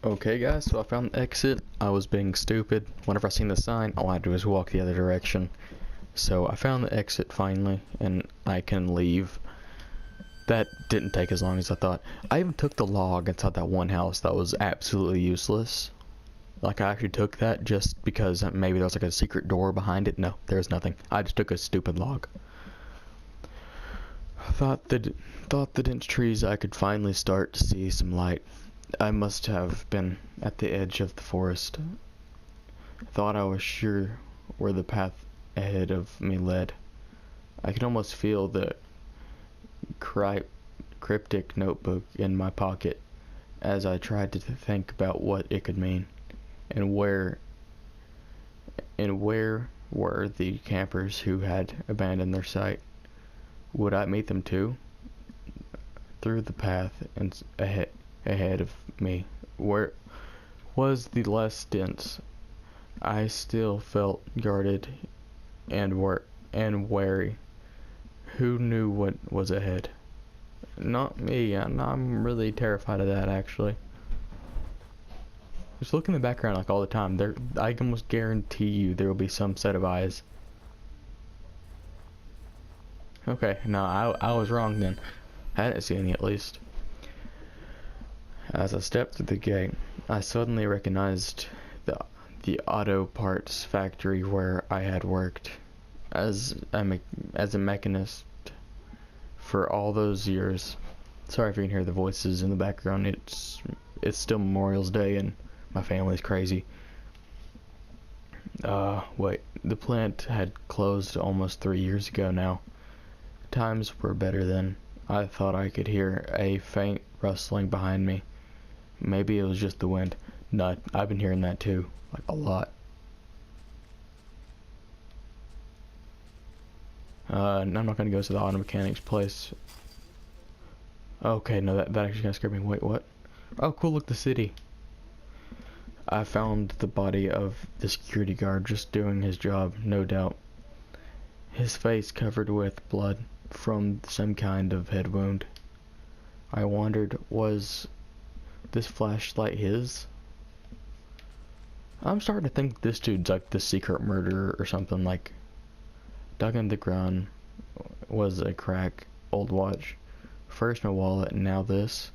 Okay guys, so I found the exit. I was being stupid. Whenever I seen the sign, all I had to do was walk the other direction. So I found the exit finally, and I can leave. That didn't take as long as I thought. I even took the log inside that one house that was absolutely useless. Like, I actually took that just because maybe there was like a secret door behind it. No, there's nothing. I just took a stupid log. Thought the dense trees I could finally start to see some light. I must have been at the edge of the forest. Thought I was sure where the path ahead of me led. I could almost feel the cryptic notebook in my pocket as I tried to think about what it could mean, and where were the campers who had abandoned their site. Would I meet them too? Through the path and ahead of me, where was the less dense. I still felt guarded and wary. Who knew what was ahead? Not me, and I'm really terrified of that, actually. Just look in the background like all the time. I can almost guarantee you there will be some set of eyes. Okay, no, I was wrong then. I didn't see any, at least. As I stepped through the gate, I suddenly recognized the auto parts factory where I had worked as a mechanist for all those years. Sorry if you can hear the voices in the background. It's still Memorial's Day and my family's crazy. Wait, the plant had closed almost 3 years ago now. Times were better then. I thought I could hear a faint rustling behind me. Maybe it was just the wind. No, I've been hearing that too, like a lot. I'm not gonna go to the auto mechanic's place. Okay, no, that actually kinda scared me. Wait, what? Oh, cool, look, the city. I found the body of the security guard just doing his job, no doubt. His face covered with blood from some kind of head wound. I wondered, was this flashlight his? I'm starting to think this dude's like the secret murderer or something. Like, dug in the ground was a crack, old watch. First my wallet, and now this.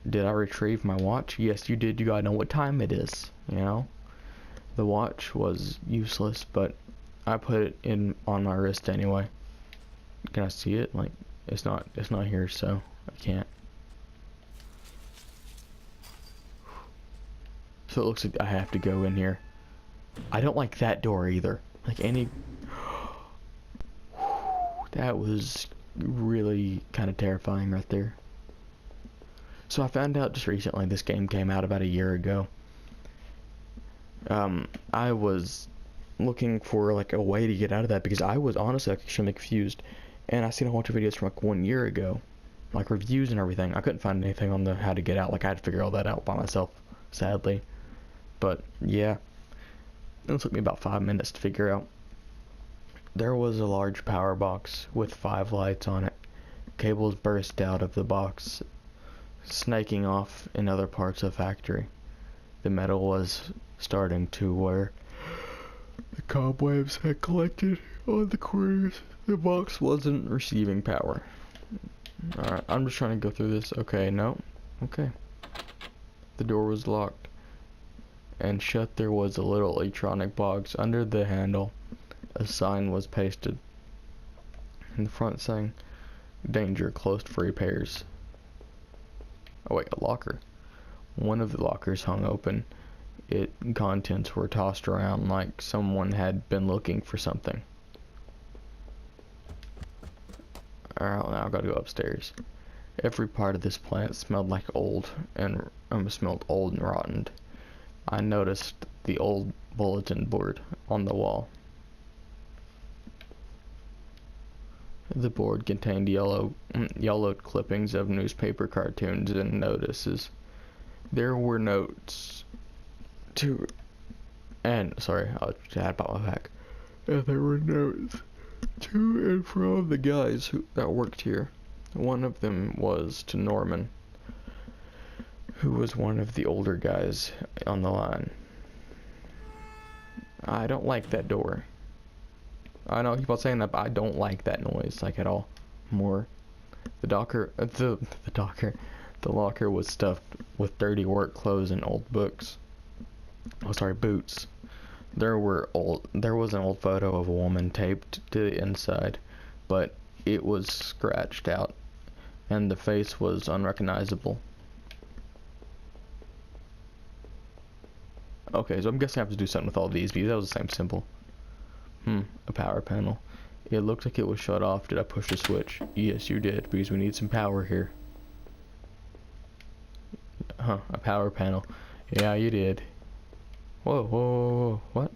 Did I retrieve my watch? Yes, you did. You gotta know what time it is, you know? The watch was useless, but I put it in on my wrist anyway. Can I see it? Like, it's not here, so I can't. So it looks like I have to go in here. I don't like that door either. Like any... That was really kind of terrifying right there. So I found out just recently this game came out about a year ago. I was looking for like a way to get out of that because I was honestly extremely confused. And I seen a whole bunch of videos from like 1 year ago. Like reviews and everything. I couldn't find anything on the how to get out. Like I had to figure all that out by myself, sadly. But yeah, it took me about 5 minutes to figure out. There was a large power box with 5 lights on it. Cables burst out of the box, snaking off in other parts of the factory. The metal was starting to wear. The cobwebs had collected on the corners. The box wasn't receiving power. Alright, I'm just trying to go through this. Okay, no. Okay. The door was locked and shut. There was a little electronic box under the handle. A sign was pasted in the front saying, "Danger, closed for repairs." Oh wait, a locker. One of the lockers hung open. Its contents were tossed around like someone had been looking for something. Alright, now I've got to go upstairs. Every part of this plant smelled like old and rotten. I noticed the old bulletin board on the wall. The board contained yellowed clippings of newspaper cartoons and notices. There were notes to, and sorry, I'll chat about my back. And there were notes to and from the guys that worked here. One of them was to Norman. Who was one of the older guys on the line? I don't like that door. I know I keep on saying that, but I don't like that noise, like, at all. More. The locker was stuffed with dirty work clothes and old books. Oh, sorry, boots. There was an old photo of a woman taped to the inside, but it was scratched out, and the face was unrecognizable. Okay, so I'm guessing I have to do something with all these because that was the same symbol. A power panel. It looked like it was shut off. Did I push the switch? Yes, you did, because we need some power here. A power panel. Yeah, you did. Whoa, whoa, whoa, whoa.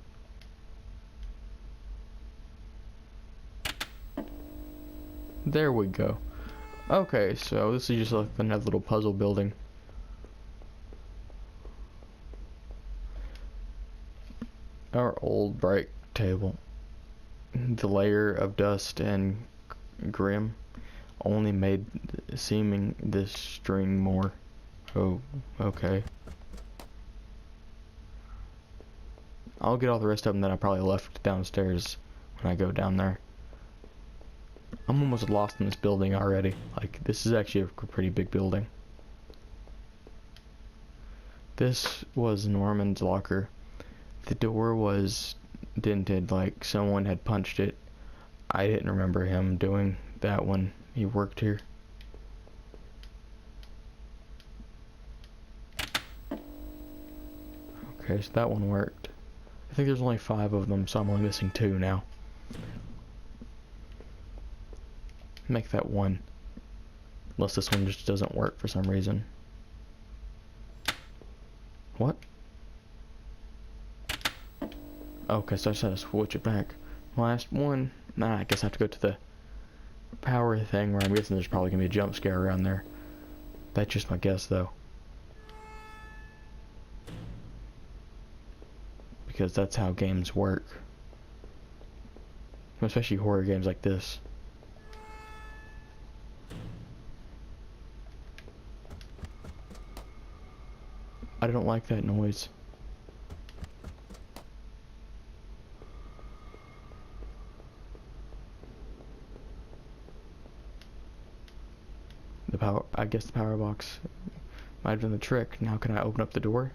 What? There we go. Okay, so this is just like another little puzzle building. Our old break table. The layer of dust and grim only made seeming this string more. Oh, okay. I'll get all the rest of them that I probably left downstairs when I go down there. I'm almost lost in this building already. Like, this is actually a pretty big building. This was Norman's locker. The door was dented like someone had punched it. I didn't remember him doing that when he worked here. Okay, so that one worked. I think there's only 5 of them, so I'm only missing 2 now. Make that 1. Unless this one just doesn't work for some reason. What? Okay, so I just had to switch it back. Last one. Nah, I guess I have to go to the power thing where I'm guessing there's probably gonna be a jump scare around there. That's just my guess though. Because that's how games work. Especially horror games like this. I don't like that noise. I guess the power box might have done the trick. Now can I open up the door?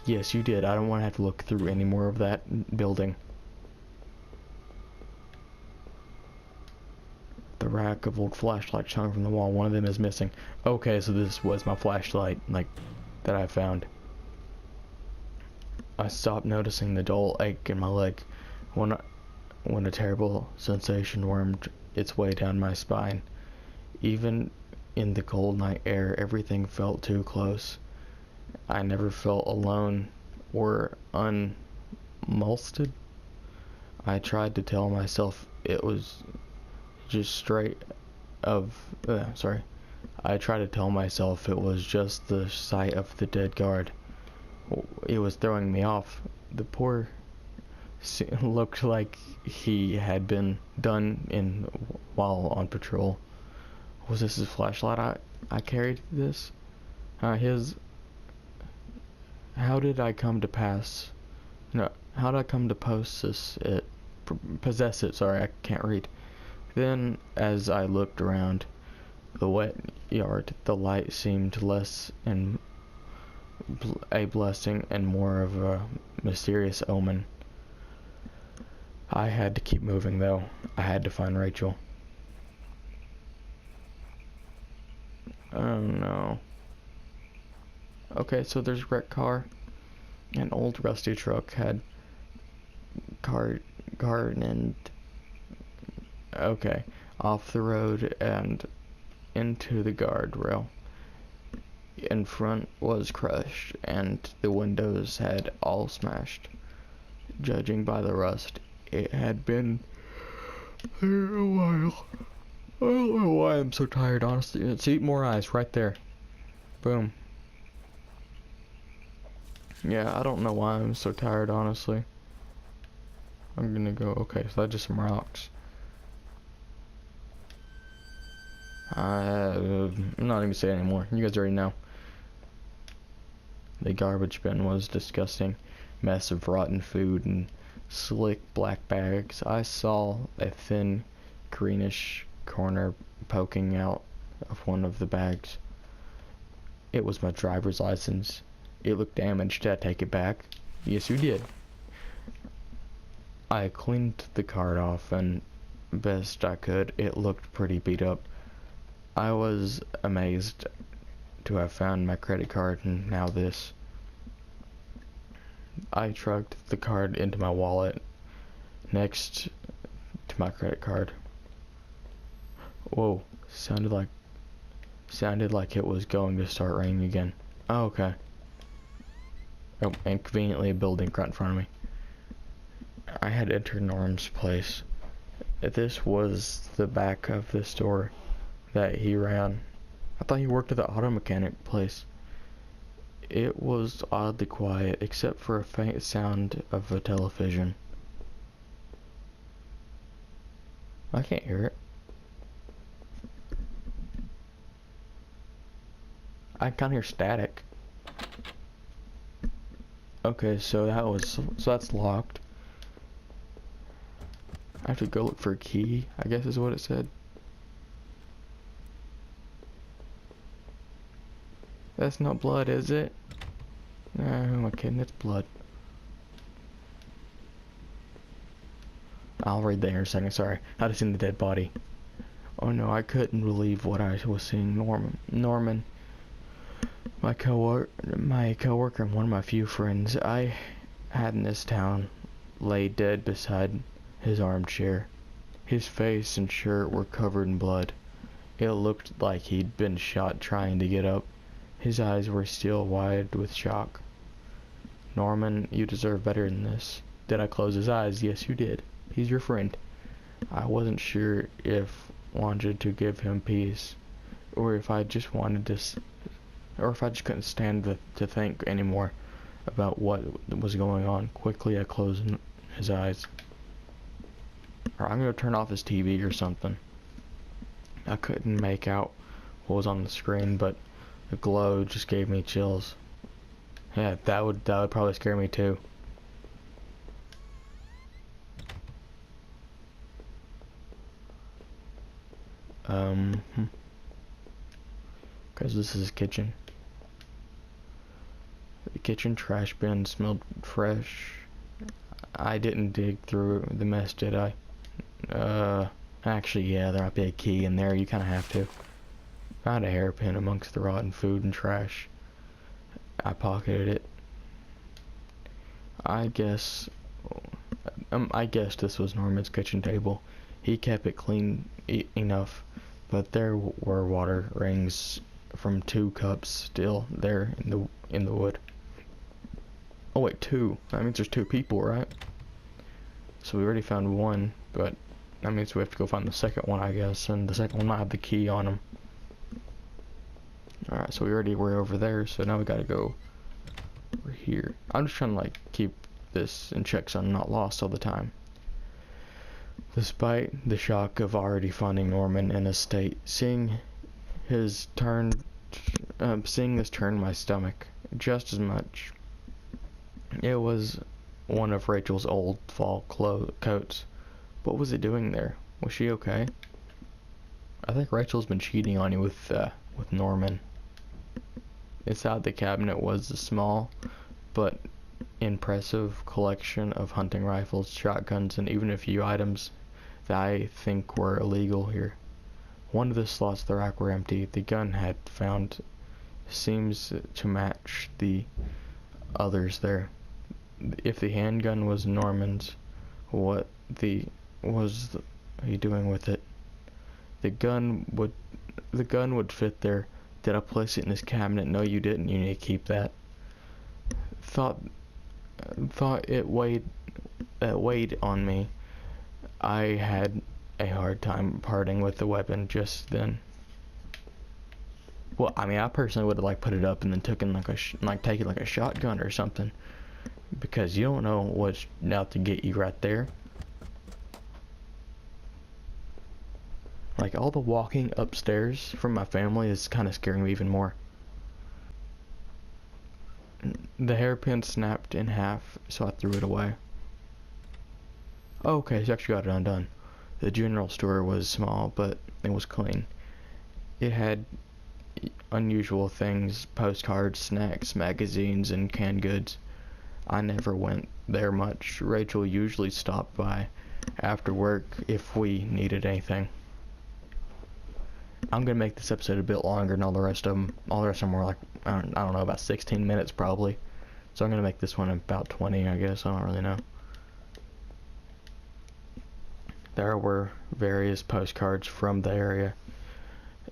Yes, you did. I don't want to have to look through any more of that building. The rack of old flashlights hung from the wall. One of them is missing. Okay, so this was my flashlight, like, that I found. I stopped noticing the dull ache in my leg when a terrible sensation wormed its way down my spine. Even in the cold night air, everything felt too close. I never felt alone or unmolested. I tried to tell myself it was just I tried to tell myself it was just the sight of the dead guard. It was throwing me off. The poor looked like he had been done in while on patrol. Was this his flashlight I carried this? How did I come to pass? No, how did I come to possess it? Sorry, I can't read. Then, as I looked around the wet yard, the light seemed less and a blessing and more of a mysterious omen. I had to keep moving though. I had to find Rachel. Oh no. Okay, so there's a wrecked car. An old rusty truck had gardened off the road and into the guardrail. In front was crushed and the windows had all smashed. Judging by the rust, it had been there a while. I don't know why I'm so tired, honestly. See, more eyes right there. Boom. Yeah, I don't know why I'm so tired, honestly. I'm gonna go, okay, so that's just some rocks. I'm not even saying anymore. You guys already know. The garbage bin was disgusting. Mess of rotten food and slick black bags. I saw a thin greenish corner poking out of one of the bags. It was my driver's license. It looked damaged. Did I take it back? Yes, you did. I cleaned the card off, and best I could, it looked pretty beat up. I was amazed to have found my credit card, and now this. I tucked the card into my wallet next to my credit card. Whoa, sounded like it was going to start raining again. Oh, okay. Oh, and conveniently a building right in front of me. I had entered Norm's place. This was the back of the store that he ran. I thought he worked at the auto mechanic place. It was oddly quiet, except for a faint sound of a television. I can't hear it. I can hear static. Okay, so that's locked. I have to go look for a key, I guess is what it said. That's not blood, is it? No, who am I kidding? It's blood. I'll read that in a second, sorry. I just seen the dead body. Oh no, I couldn't believe what I was seeing. Norman. My coworker and one of my few friends I had in this town lay dead beside his armchair. His face and shirt were covered in blood. It looked like he'd been shot trying to get up. His eyes were still wide with shock. Norman, you deserve better than this. Did I close his eyes? Yes, you did. He's your friend. I wasn't sure if wanted to give him peace, or if I just wanted to, or if I just couldn't stand to think anymore about what was going on. Quickly, I closed his eyes. Or I'm gonna turn off his TV or something. I couldn't make out what was on the screen, but the glow just gave me chills. Yeah, that would probably scare me too. Because this is his kitchen. The kitchen trash bin smelled fresh. I didn't dig through the mess, did I? Actually, yeah, there might be a key in there. You kind of have to. Found a hairpin amongst the rotten food and trash. I pocketed it. I guess this was Norman's kitchen table. He kept it clean enough, but there were water rings from 2 cups still there in the wood. Oh wait, 2. That means there's 2 people, right? So we already found one, but that means we have to go find the second one, I guess, and the second one might have the key on him. Alright, so we already were over there, so now we gotta go over here. I'm just trying to like keep this in check so I'm not lost all the time. Despite the shock of already finding Norman in a state, seeing this turned my stomach just as much. It was one of Rachel's old fall coats. What was it doing there? Was she okay? I think Rachel's been cheating on you with Norman. Inside the cabinet was a small but impressive collection of hunting rifles, shotguns, and even a few items that I think were illegal here. One of the slots of the rack were empty. The gun had found seems to match the others there. If the handgun was Norman's, what was he doing with it? The gun would fit there. Did I place it in this cabinet? No, you didn't. You need to keep that. Thought it weighed on me. I had a hard time parting with the weapon just then. Well, I mean, I personally would have like put it up and then taken taken like a shotgun or something, because you don't know what's out to get you right there. Like, all the walking upstairs from my family is kind of scaring me even more. The hairpin snapped in half, so I threw it away. Oh, okay, so I actually got it undone. The general store was small, but it was clean. It had unusual things: postcards, snacks, magazines, and canned goods. I never went there much. Rachel usually stopped by after work if we needed anything. I'm gonna make this episode a bit longer than all the rest of them. All the rest of them were like, I don't know, about 16 minutes probably. So I'm gonna make this one about 20, I guess. I don't really know. There were various postcards from the area,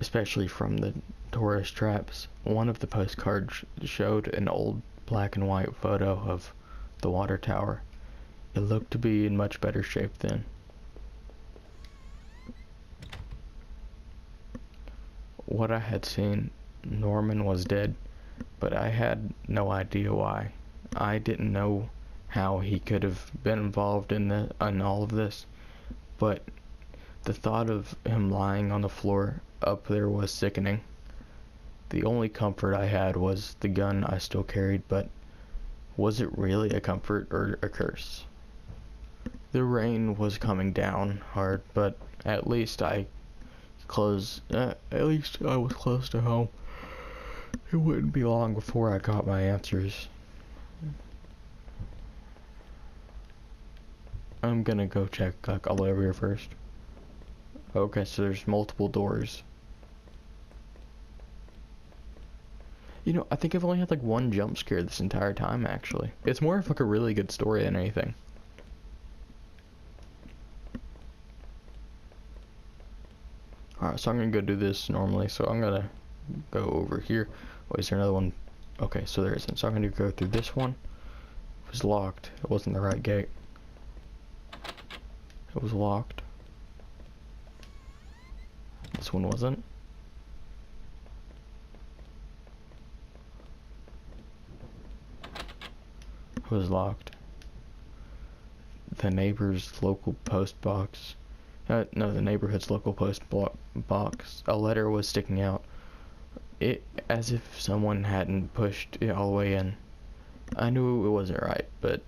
especially from the tourist traps. One of the postcards showed an old black and white photo of the water tower. It looked to be in much better shape then. What I had seen, Norman was dead, but I had no idea why. I didn't know how he could have been involved in all of this, but the thought of him lying on the floor up there was sickening. The only comfort I had was the gun I still carried, but was it really a comfort or a curse? The rain was coming down hard, but at least I was close to home. It wouldn't be long before I got my answers. I'm gonna go check all over here first. Okay, so there's multiple doors. You know, I think I've only had like one jump scare this entire time, actually. It's more of like a really good story than anything. Alright, so I'm gonna go do this normally, so I'm gonna go over here. Wait, is there another one? Okay, so there isn't. So I'm gonna go through this one. It was locked. It wasn't the right gate. It was locked. This one wasn't. It was locked. The neighbor's local post box. No, the neighborhood's local post box. A letter was sticking out. It as if someone hadn't pushed it all the way in. I knew it wasn't right, but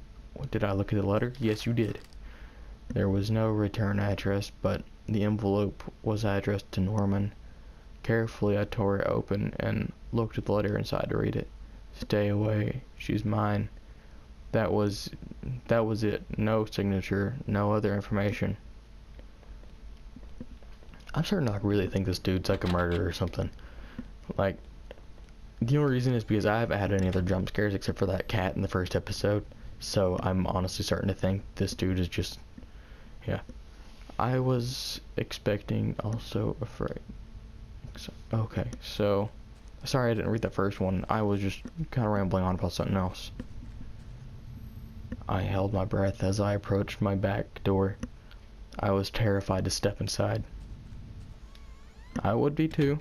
did I look at the letter? Yes, you did. There was no return address, but the envelope was addressed to Norman. Carefully, I tore it open and looked at the letter inside to read it. Stay away. She's mine. That was it. No signature, no other information. I'm starting to really think this dude's like a murderer or something. Like, the only reason is because I haven't had any other jump scares except for that cat in the first episode. So I'm honestly starting to think this dude is just, yeah. I was expecting, also afraid. Okay, so, sorry I didn't read that first one. I was just kind of rambling on about something else. I held my breath as I approached my back door. I was terrified to step inside. I would be too.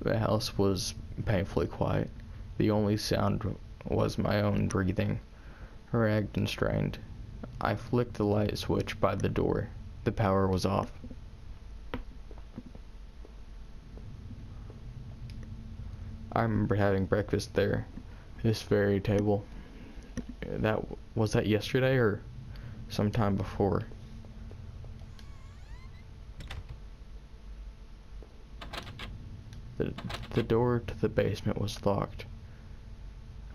The house was painfully quiet. The only sound was my own breathing, ragged and strained. I flicked the light switch by the door. The power was off. I remember having breakfast there, this very table. Was that yesterday or sometime before? The door to the basement was locked,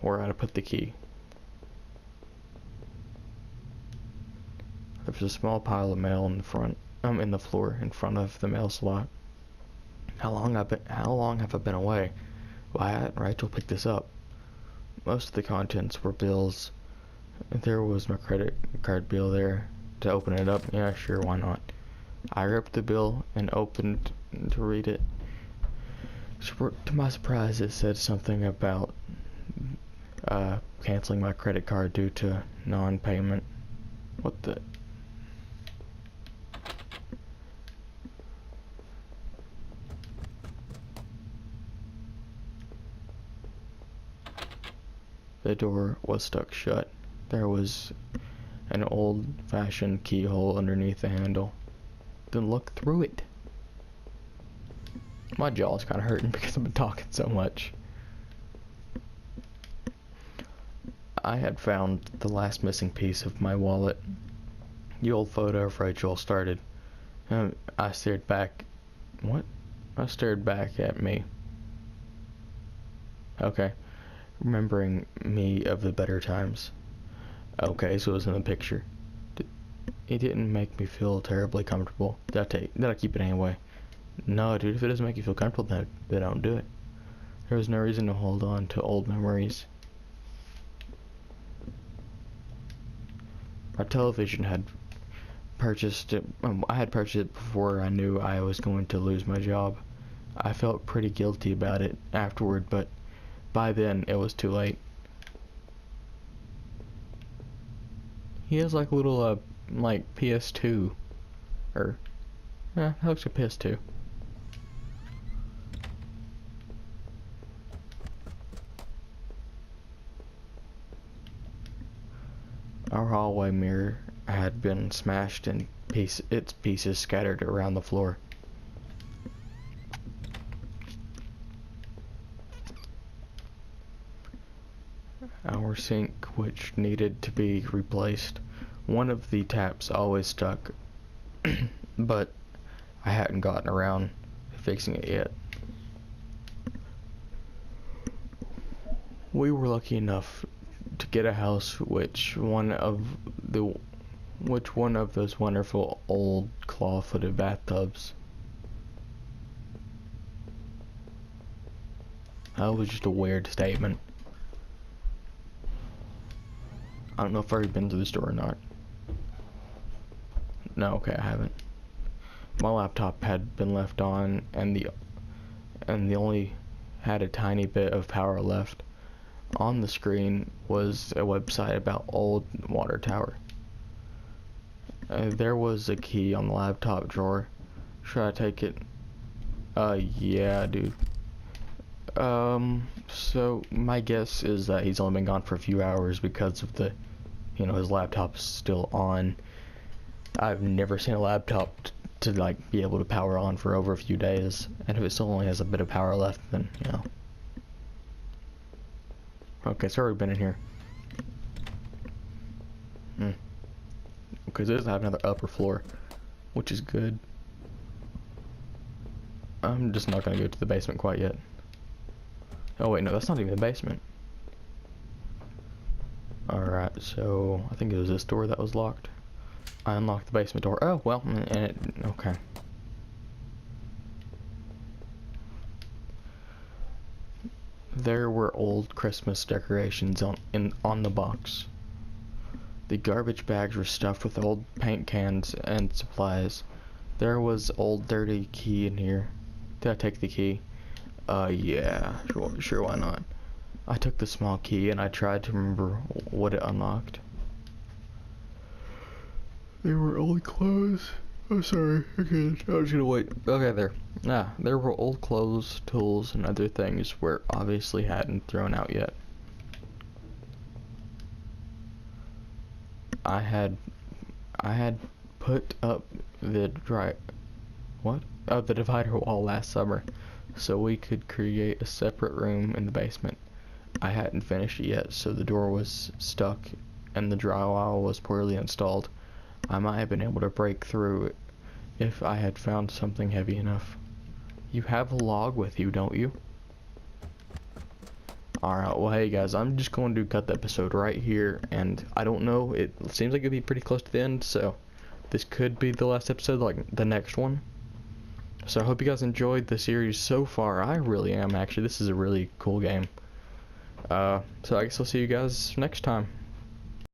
where I'd put the key. There was a small pile of mail in the floor in front of the mail slot. How long have I been away? Why hadn't Rachel picked this up? Most of the contents were bills. There was my credit card bill there. To open it up, yeah, sure, why not? I ripped the bill and opened to read it. To my surprise, it said something about canceling my credit card due to non-payment. What the? The door was stuck shut. There was an old-fashioned keyhole underneath the handle. then look through it. My jaw's kind of hurting because I've been talking so much. I had found the last missing piece of my wallet. The old photo of Rachel started. I stared back. What? I stared back at me. Okay. Remembering me of the better times. Okay, so it was in the picture. It didn't make me feel terribly comfortable. Did I keep it anyway? No, dude, if it doesn't make you feel comfortable, then don't do it. There was no reason to hold on to old memories. My television had purchased it. I had purchased it before I knew I was going to lose my job. I felt pretty guilty about it afterward, but by then it was too late. He has like a little like PS2, or yeah, that looks like PS2. Our hallway mirror had been smashed and its pieces scattered around the floor. Our sink, which needed to be replaced, one of the taps always stuck, but I hadn't gotten around to fixing it yet. We were lucky enough to get a house which one of those wonderful old claw-footed bathtubs. That was just a weird statement. I don't know if I've already been to the store or not. No, okay, I haven't. My laptop had been left on, and the only had a tiny bit of power left. On the screen was a website about old water tower. There was a key on the laptop drawer. Should I take it? Yeah, dude. So my guess is that he's only been gone for a few hours because of the, his laptop's still on. I've never seen a laptop to like be able to power on for over a few days, and if it still only has a bit of power left, then Okay, so we've been in here. Because this have another upper floor, which is good. I'm just not gonna go to the basement quite yet. Oh wait, no, that's not even the basement. Alright, so I think it was this door that was locked. I unlocked the basement door. Oh, well, okay. There were old Christmas decorations on the box. The garbage bags were stuffed with old paint cans and supplies. There was old dirty key in here. Did I take the key? Yeah, sure, why not? I took the small key and I tried to remember what it unlocked. They were old clothes. I'm sorry, okay, I was gonna wait. Okay, there were old clothes, tools, and other things where obviously hadn't thrown out yet. I had put up the divider wall last summer, so we could create a separate room in the basement. I hadn't finished it yet, so the door was stuck and the drywall was poorly installed. I might have been able to break through it if I had found something heavy enough. You have a log with you, don't you? Alright, well hey guys, I'm just going to cut the episode right here, and I don't know, it seems like it'd be pretty close to the end, so this could be the last episode, like the next one. So I hope you guys enjoyed the series so far. I really am, actually. This is a really cool game. So I guess I'll see you guys next time.